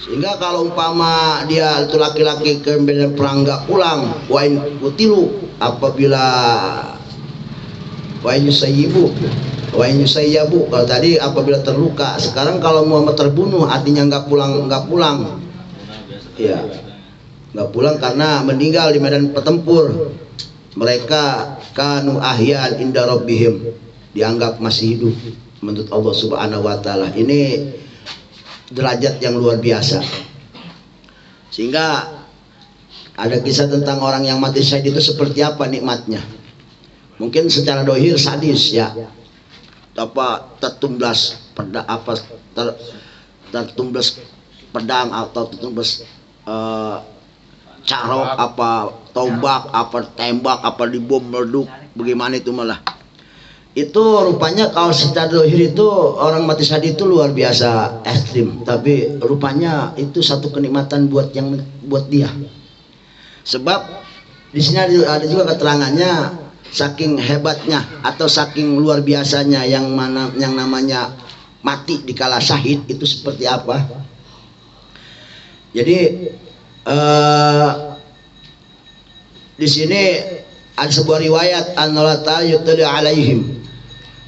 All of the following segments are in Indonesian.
Sehingga kalau umpama dia itu laki-laki ke medan perang nggak pulang, wain kutilu, apabila wain yusayyibu, kalau tadi apabila terluka. Sekarang kalau Muhammad terbunuh, artinya nggak pulang, ya nggak pulang karena meninggal di medan pertempur. Mereka kanu ahyan inda rabbihim, dianggap masih hidup menurut Allah Subhanahu wa taala. Ini derajat yang luar biasa. Sehingga ada kisah tentang orang yang mati syahid itu seperti apa nikmatnya. Mungkin secara dohir sadis ya, apa tertumbas pedang atau tertumbas carok, apa tombak, apa tembak, apa dibom meleduk, bagaimana itu malah. Itu rupanya kalau secara dohir itu orang mati syahid itu luar biasa ekstrim, tapi rupanya itu satu kenikmatan buat dia. Sebab di sini ada juga keterangannya, saking hebatnya atau saking luar biasanya yang namanya mati dikala syahid itu seperti apa. Jadi di sini ada sebuah riwayat, annalata yutli alaihim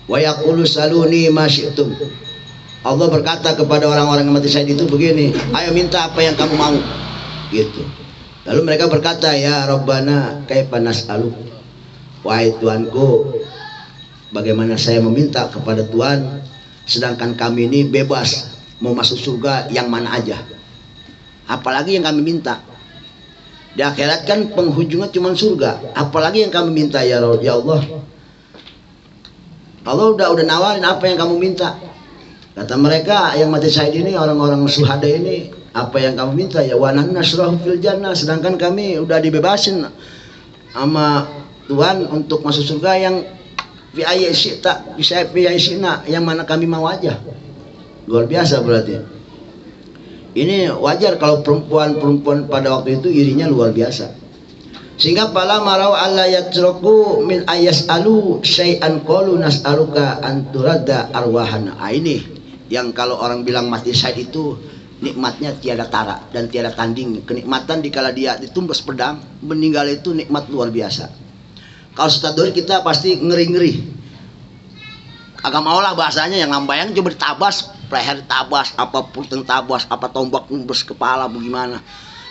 wa yaqulu saluni ma syi'tum. Allah berkata kepada orang-orang yang mati syahid itu begini, ayo minta apa yang kamu mau, gitu. Lalu mereka berkata, ya Rabbana kaifa nas'alu, wahai Tuanku, bagaimana saya meminta kepada Tuhan sedangkan kami ini bebas mau masuk surga yang mana aja, apalagi yang kami minta. Di akhirat kan penghujungnya cuma surga, apalagi yang kami minta ya Allah. Allah udah nawarin apa yang kamu minta. Kata mereka yang mati syahid ini, orang-orang syuhada ini, apa yang kamu minta ya wa nasrahu fil jannah, sedangkan kami udah dibebasin sama Tuhan untuk masuk surga yang fi ayyishina, yang mana kami mau aja. Luar biasa berarti. Ini wajar kalau perempuan pada waktu itu irinya luar biasa. Sehingga pala marau alla yatraku min ayasalu syai'an qalu nas'aluka an turadda arwahana. Ini yang kalau orang bilang mati syahid itu nikmatnya tiada tara dan tiada tanding. Kenikmatan dikala dia ditumbas pedang meninggal itu nikmat luar biasa. Kalau setador kita pasti ngeri-ngeri. Agak maulah bahasanya yang lambayang coba ditabas, leher tabas, apa puteng tabas, apa tombak numbes kepala bagaimana.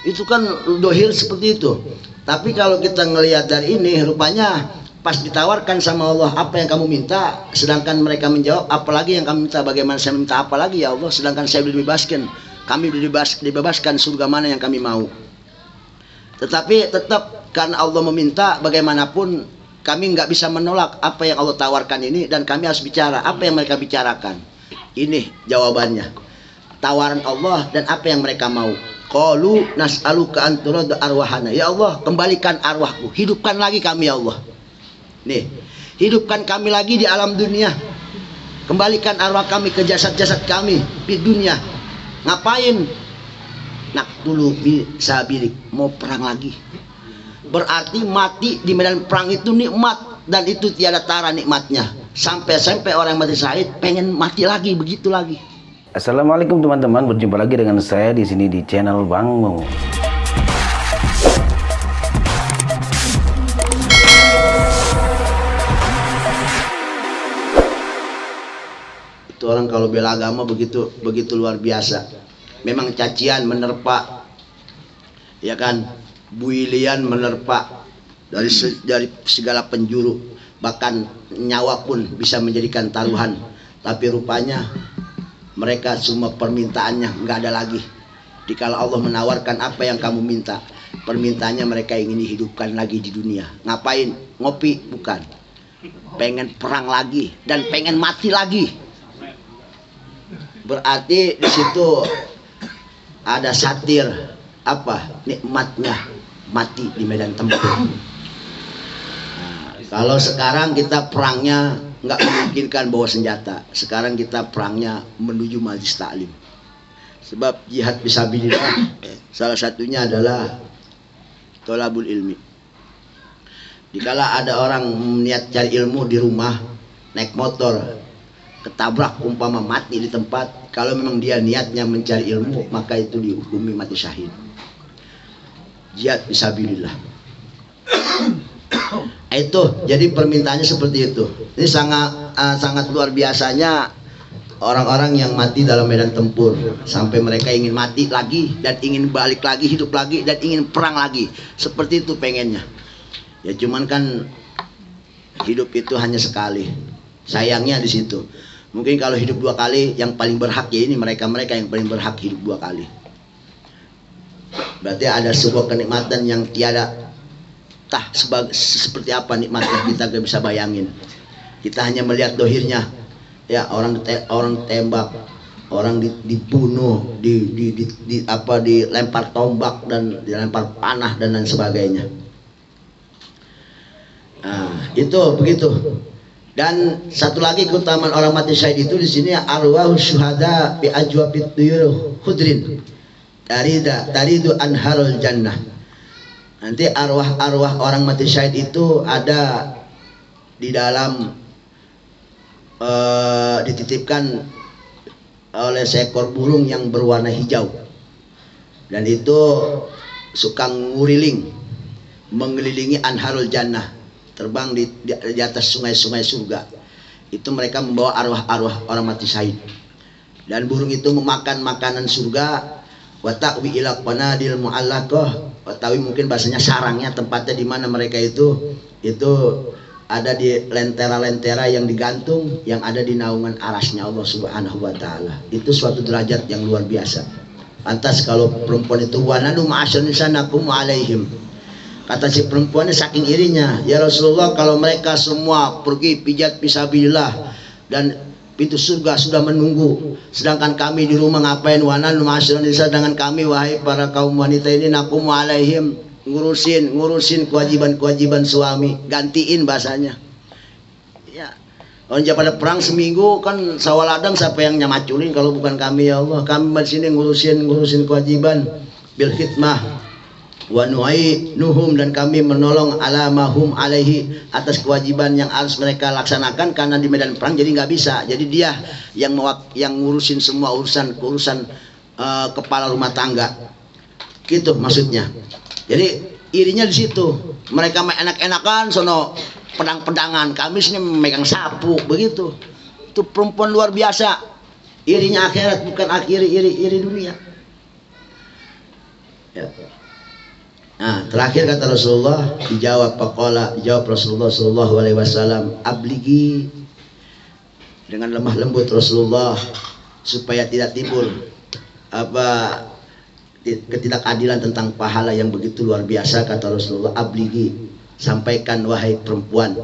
Itu kan dohir seperti itu. Tapi kalau kita ngelihat dari ini, rupanya pas ditawarkan sama Allah apa yang kamu minta, sedangkan mereka menjawab apalagi yang kami minta, bagaimana saya minta apa lagi ya Allah, sedangkan saya sudah dibebaskan, kami dibebaskan, surga mana yang kami mau. Tetapi tetap karena Allah meminta, bagaimanapun kami nggak bisa menolak apa yang Allah tawarkan ini, dan kami harus bicara apa yang mereka bicarakan. Ini jawabannya, tawaran Allah dan apa yang mereka mau. Qalu nas'aluka an turadda arwahana, ya Allah kembalikan arwahku, hidupkan lagi kami ya Allah. Nih, hidupkan kami lagi di alam dunia, kembalikan arwah kami ke jasad-jasad kami di dunia. Ngapain? Nak dulu bisa bilik, mau perang lagi. Berarti mati di medan perang itu nikmat, dan itu tiada tara nikmatnya. Sampai orang mati syahid pengen mati lagi, begitu lagi. Assalamualaikum teman-teman, berjumpa lagi dengan saya di sini di channel Bang Mo. Itu orang kalau bela agama begitu luar biasa. Memang cacian menerpa, ya kan? Builian menerpa dari segala penjuru, bahkan nyawa pun bisa menjadikan taruhan. Tapi rupanya mereka semua permintaannya nggak ada lagi. Dikala Allah menawarkan apa yang kamu minta, permintaannya mereka ingin dihidupkan lagi di dunia. Ngapain? Ngopi? Bukan. Pengen perang lagi dan pengen mati lagi. Berarti di situ ada satir apa nikmatnya mati di medan tempur. Nah, kalau sekarang kita perangnya nggak memungkinkan bawa senjata. Sekarang kita perangnya menuju majlis taklim. Sebab jihad fisabilillah salah satunya adalah thalabul ilmi. Dikala ada orang niat cari ilmu di rumah, naik motor ketabrak umpama mati di tempat, kalau memang dia niatnya mencari ilmu, maka itu dihukumi mati syahid. Jihad fisabilillah. Itu jadi permintaannya seperti itu. Ini sangat luar biasanya orang-orang yang mati dalam medan tempur, sampai mereka ingin mati lagi dan ingin balik lagi, hidup lagi dan ingin perang lagi. Seperti itu pengennya. Ya cuman kan hidup itu hanya sekali. Sayangnya di situ. Mungkin kalau hidup 2 kali, yang paling berhak ya ini mereka-mereka yang paling berhak hidup 2 kali. Berarti ada sebuah kenikmatan yang tiada seperti apa nikmatnya kita gak bisa bayangin. Kita hanya melihat dohirnya, ya orang tembak, orang dibunuh, dilempar tombak dan dilempar panah dan lain sebagainya. Nah, itu begitu. Dan satu lagi keutamaan orang mati syahid itu di sini, arwahus syuhada bi ajwabit tuyur khudrin taridu anharul jannah. Nanti arwah-arwah orang mati syahid itu ada di dalam dititipkan oleh seekor burung yang berwarna hijau, dan itu suka nguriling mengelilingi anharul jannah, terbang di atas sungai-sungai surga. Itu mereka membawa arwah-arwah orang mati syahid, dan burung itu memakan makanan surga. Wa ta'wi ila qanadil mu'allaqah, Tawi mungkin bahasanya sarangnya, tempatnya di mana mereka itu ada di lentera-lentera yang digantung, yang ada di naungan arasnya Allah Subhanahu wa taala. Itu suatu derajat yang luar biasa. Pantas kalau perempuan itu wananu ma'asyarnisanakum alaihim. Kata si perempuannya saking irinya, ya Rasulullah, kalau mereka semua pergi pijat fisabilillah dan pintu surga sudah menunggu, sedangkan kami di rumah ngapain? Wananu ma'asyarnisanakum, sedangkan kami wahai para kaum wanita ini nakum alaihim, ngurusin kewajiban suami, gantiin bahasanya. Ya, orang pada perang seminggu kan sawaladang, siapa yang nyamaculin kalau bukan kami? Ya Allah, kami di sini ngurusin kewajiban bil khidmah wa nuhum, dan kami menolong alamahum alaihi, atas kewajiban yang harus mereka laksanakan, karena di medan perang jadi nggak bisa. Jadi dia yang ngurusin semua urusan kepala rumah tangga, gitu maksudnya. Jadi irinya di situ, mereka enak-enakan sono pedang-pedangan, kami sini memegang sapu, begitu. Itu perempuan luar biasa, irinya akhirat, bukan iri dunia. Ya. Nah, terakhir kata Rasulullah, dijawab Rasulullah sallallahu alaihi wasallam, abligi, dengan lemah lembut Rasulullah supaya tidak timbul ketidakadilan tentang pahala yang begitu luar biasa. Kata Rasulullah, abligi, sampaikan wahai perempuan,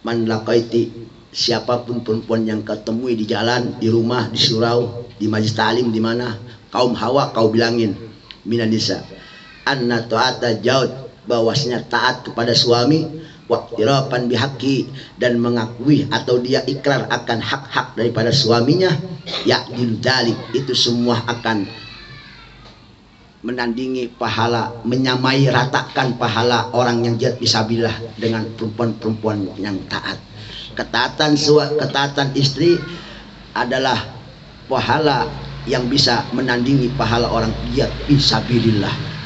man laqaiti, siapapun perempuan yang ketemui di jalan, di rumah, di surau, di majlis ta'lim, di mana kaum hawa, kau bilangin minan nisa anna ta'ata jaud, bahwasanya taat kepada suami, waqtirapan bihaqi, dan mengakui atau dia ikrar akan hak-hak daripada suaminya, ya'dil dalik, itu semua akan menandingi pahala, menyamai ratakan pahala orang yang jihad fisabilillah dengan perempuan-perempuan yang taat. Ketaatan istri adalah pahala yang bisa menandingi pahala orang jihad fisabilillah.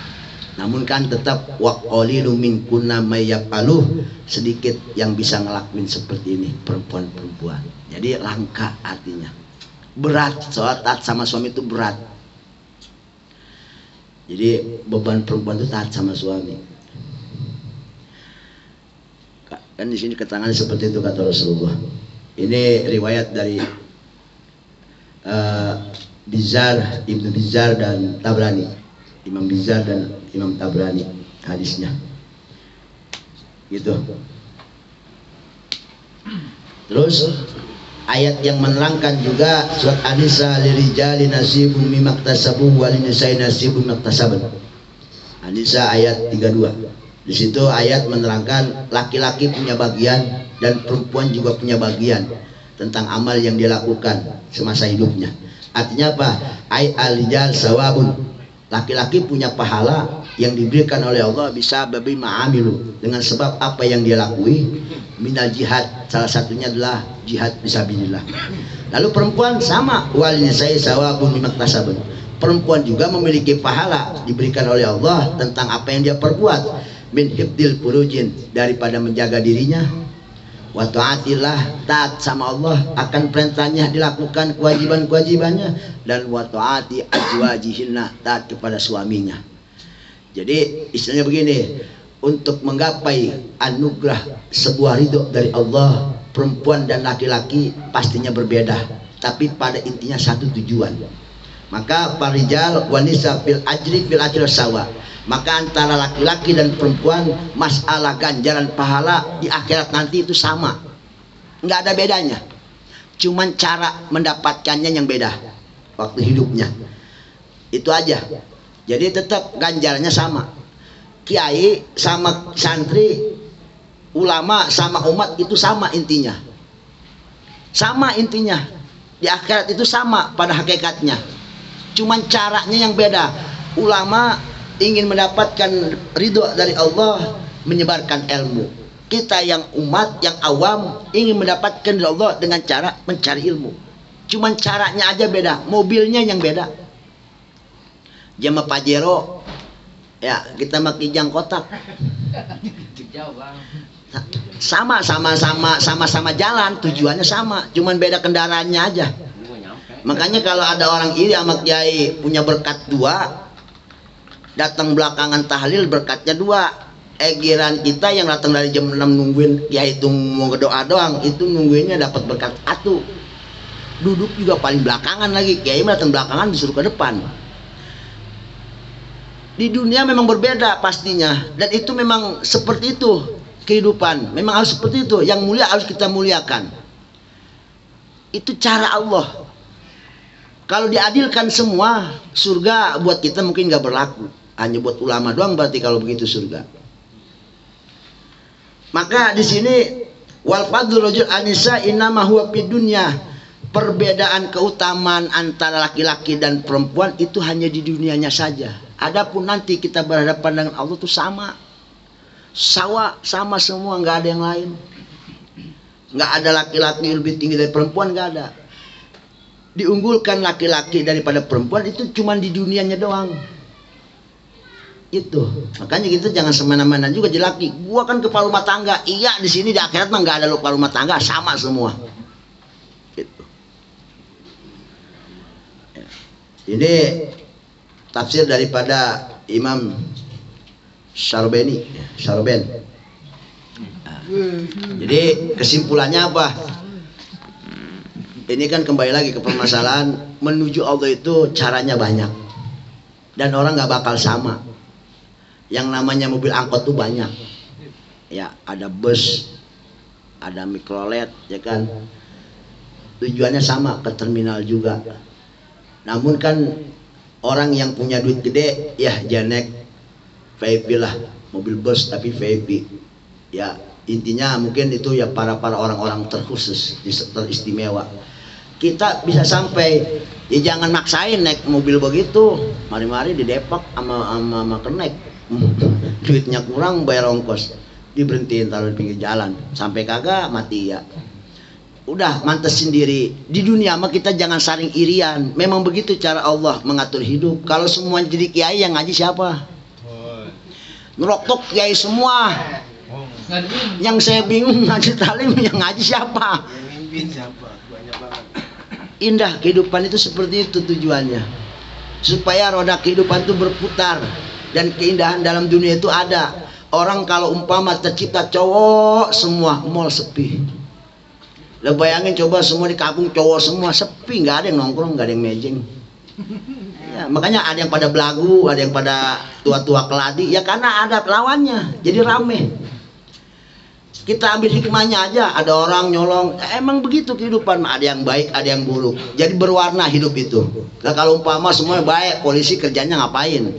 Namun kan tetap waqalilu minkunna may yafaluh, sedikit yang bisa ngelakuin seperti ini perempuan-perempuan. Jadi langka, artinya berat. Soal taat sama suami itu berat. Jadi beban perempuan itu taat sama suami. Kan di sini keterangan seperti itu kata Rasulullah. Ini riwayat dari Ibnu Bizar dan Tabrani. Imam Bizar dan Imam Tabrani hadisnya. Gitu. Terus ayat yang menerangkan juga surat An-Nisa, lirijali nasibum mimaktasabu walinisai nasibum mimaktasaban. An-Nisa ayat 32. Di situ ayat menerangkan laki-laki punya bagian dan perempuan juga punya bagian tentang amal yang dia lakukan semasa hidupnya. Artinya apa? Ai al-rijal sawabun, Laki-laki punya pahala yang diberikan oleh Allah bisa babi ma'amilu, dengan sebab apa yang dia lakui minal jihad, salah satunya adalah jihad fisabilillah. Lalu perempuan sama, wal nisa'i sawabun mimma iktasabun. Perempuan juga memiliki pahala diberikan oleh Allah tentang apa yang dia perbuat, min hibdil furujin, daripada menjaga dirinya, wa ta'atillah, taat sama Allah akan perintahnya, dilakukan kewajiban-kewajibannya, dan wa ta'ati azwajihinna, taat kepada suaminya. Jadi istilahnya begini, untuk menggapai anugerah sebuah ridho dari Allah, perempuan dan laki-laki pastinya berbeda, tapi pada intinya satu tujuan. Maka parijal wanisa fil ajri sawa. Maka antara laki-laki dan perempuan masalah ganjaran pahala di akhirat nanti itu sama, nggak ada bedanya, cuman cara mendapatkannya yang beda waktu hidupnya, itu aja. Jadi tetap ganjarannya sama, kiai sama santri, ulama sama umat itu sama intinya, di akhirat itu sama pada hakikatnya, cuman caranya yang beda. Ulama ingin mendapatkan ridho dari Allah, menyebarkan ilmu. Kita yang umat, yang awam, ingin mendapatkan dari Allah dengan cara mencari ilmu. Cuman caranya aja beda, mobilnya yang beda. Jama Pajero, ya kita pakai jang kotak. Sama-sama jalan, tujuannya sama, cuman beda kendaraannya aja. Makanya kalau ada orang iri sama kiai punya berkat dua, datang belakangan tahlil berkatnya dua. Giran kita yang datang dari jam 6 nungguin kiai itu mau berdoa doang, itu nungguinnya dapat berkat satu. Duduk juga paling belakangan lagi, kiai datang belakangan disuruh ke depan. Di dunia memang berbeda pastinya, dan itu memang seperti itu kehidupan, memang harus seperti itu. Yang mulia harus kita muliakan, itu cara Allah. Kalau diadilkan semua, surga buat kita mungkin nggak berlaku, hanya buat ulama doang berarti kalau begitu surga. Maka di sini wal fadlu rajul anisa innama huwa fid dunya, perbedaan keutamaan antara laki-laki dan perempuan itu hanya di dunianya saja. Adapun nanti kita berhadapan dengan Allah itu sama semua, nggak ada yang lain. Nggak ada laki-laki lebih tinggi dari perempuan, nggak ada. Diunggulkan laki-laki daripada perempuan itu cuma di dunianya doang. Itu makanya kita jangan semena-mena juga jadi laki. Gua kan kepala rumah tangga, iya di sini di akhirat mah nggak ada lo kepala rumah tangga, sama semua. Gitu. Ini tafsir daripada Imam Syarben. Jadi kesimpulannya apa? Ini kan kembali lagi ke permasalahan menuju Allah itu caranya banyak, dan orang nggak bakal sama. Yang namanya mobil angkot tuh banyak, ya ada bus, ada mikrolet, ya kan. Tujuannya sama, ke terminal juga. Namun kan orang yang punya duit gede, ya janek VIP lah, mobil bus tapi VIP. Ya intinya mungkin itu ya para orang-orang terkhusus, teristimewa. Kita bisa sampai, ya jangan maksain naik mobil begitu. Mari-mari di Depok sama kenek, duitnya kurang bayar ongkos, diberhentiin taruh di pinggir jalan, sampai kagak mati ya. Udah mantesin diri. Di dunia mah kita jangan saling irian. Memang begitu cara Allah mengatur hidup. Kalau semua jadi kiai, yang ngaji siapa? Ngerokok kiai semua. Yang saya bingung ngaji talim, yang ngaji siapa? Indah kehidupan itu seperti itu tujuannya, supaya roda kehidupan itu berputar, dan keindahan dalam dunia itu ada. Orang kalau umpama tercipta cowok semua, mall sepi. Lah bayangin coba semua di kampung cowok semua, sepi, nggak ada yang nongkrong, nggak ada yang mejeng. Ya, makanya ada yang pada belagu, ada yang pada tua-tua keladi, ya karena ada lawannya, jadi rame. Kita ambil hikmahnya aja, ada orang nyolong, emang begitu kehidupan, ada yang baik, ada yang buruk. Jadi berwarna hidup itu. Nah kalau umpama semua baik, polisi kerjanya ngapain?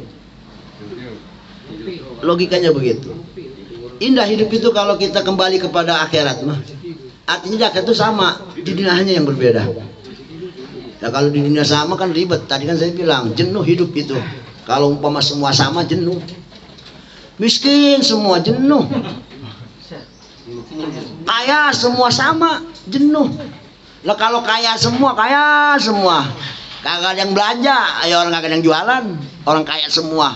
Logikanya begitu. Indah hidup itu kalau kita kembali kepada akhirat mah. Artinya di akhirat itu sama, di dunia hanya yang berbeda. Nah kalau di dunia sama kan ribet, tadi kan saya bilang jenuh hidup itu. Kalau umpama semua sama jenuh. Miskin semua jenuh. Kaya semua sama jenuh. Lah kalau kaya semua kagak ada yang belanja, ya orang kagak ada yang jualan, orang kaya semua.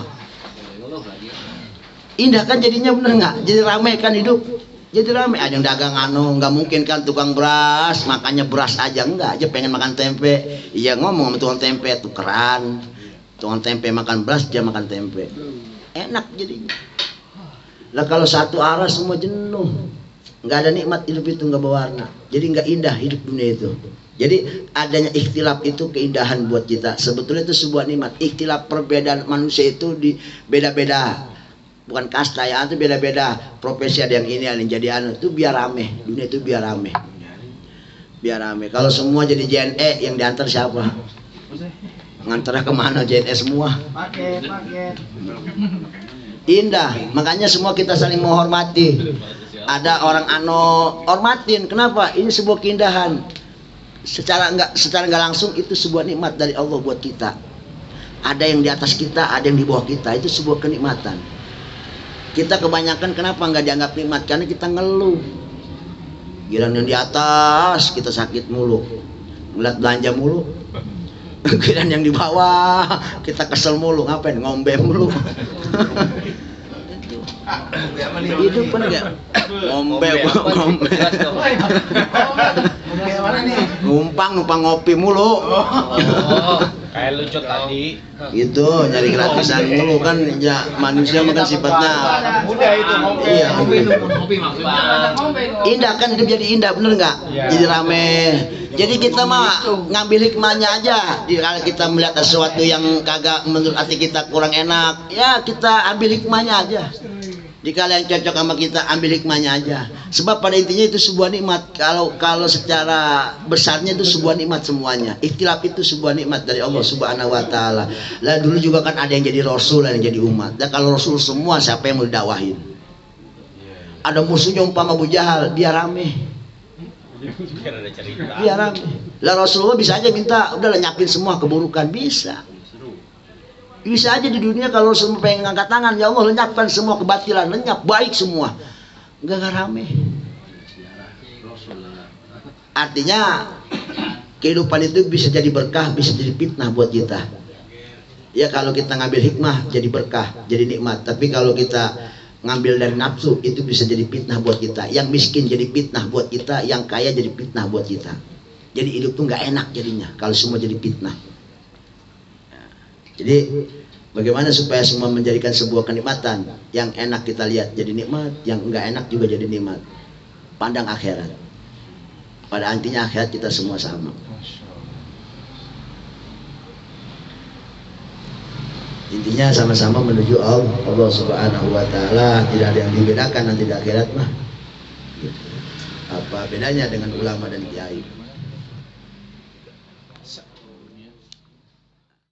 Indah kan jadinya, bener nggak? Jadi ramai kan hidup. Jadi ramai, ada yang dagang nggak mungkin kan tukang beras, makanya beras aja enggak, aja pengen makan tempe. Iya ngomong sama tukang tempe, tukeran. Tukang tempe makan beras, dia makan tempe. Enak jadinya. Lah kalau satu arah semua jenuh, nggak ada nikmat hidup itu, nggak berwarna. Jadi nggak indah hidup dunia itu. Jadi adanya ikhtilaf itu keindahan buat kita. Sebetulnya itu sebuah nikmat. Ikhtilaf, perbedaan manusia itu di beda-beda. Bukan kasta ya, itu beda-beda profesi, ada yang ini, ada yang jadi anu, itu biar rame, dunia itu biar rame. Biar rame. Kalau semua jadi JNE, yang diantar siapa? Ngantarnya kemana JNE semua? Paket. Indah, makanya semua kita saling menghormati. Ada orang hormatin, kenapa? Ini sebuah keindahan. Secara nggak langsung itu sebuah nikmat dari Allah buat kita. Ada yang di atas kita, ada yang di bawah kita, itu sebuah kenikmatan. Kita kebanyakan kenapa nggak dianggap nikmat? Karena kita ngeluh. Giliran yang di atas kita sakit mulu, ngeliat belanja mulu. Giliran yang di bawah kita kesel mulu, ngapain? Ngombe mulu. Hidup kan enggak? Ngombe. Numpang ngopi mulu. Kayak lucu tadi. Itu nyari gratisan mulu kan, ya manusia makan sifatnya. Mudah itu ngopi. Iya. Ngopi maksudnya. Indah kan hidup jadi indah, bener nggak? Ya. Jadi rame. Jadi kita mah ngambil hikmahnya aja. Kalau kita melihat sesuatu yang kagak menurut hati kita kurang enak, ya kita ambil hikmahnya aja. Jika yang cocok sama kita, ambil hikmahnya aja. Sebab pada intinya itu sebuah nikmat. Kalau secara besarnya itu sebuah nikmat semuanya. Ikhtilaf itu sebuah nikmat dari Allah Subhanahu wa taala. Lah dulu juga kan ada yang jadi rasul, ada yang jadi umat. Dan kalau rasul semua, siapa yang mau didakwahin? Ada musuhnya umpama Abu Jahal, dia rame. Dia rame. Lah Rasulullah bisa aja minta, udahlah nyapin semua keburukan, bisa. Bisa aja di dunia kalau semua pengen ngangkat tangan, ya Allah lenyapkan semua kebatilan, lenyap, baik semua. Enggak rame. Artinya kehidupan itu bisa jadi berkah, bisa jadi fitnah buat kita. Ya kalau kita ngambil hikmah jadi berkah, jadi nikmat. Tapi kalau kita ngambil dari nafsu, itu bisa jadi fitnah buat kita. Yang miskin jadi fitnah buat kita, yang kaya jadi fitnah buat kita. Jadi hidup tuh nggak enak jadinya kalau semua jadi fitnah. Jadi bagaimana supaya semua menjadikan sebuah kenikmatan? Yang enak kita lihat jadi nikmat, yang enggak enak juga jadi nikmat. Pandang akhirat. Pada intinya akhirat kita semua sama. Intinya sama-sama menuju Allah Subhanahu wa taala, tidak ada yang dibedakan nanti di akhirat mah. Apa bedanya dengan ulama dan kiai?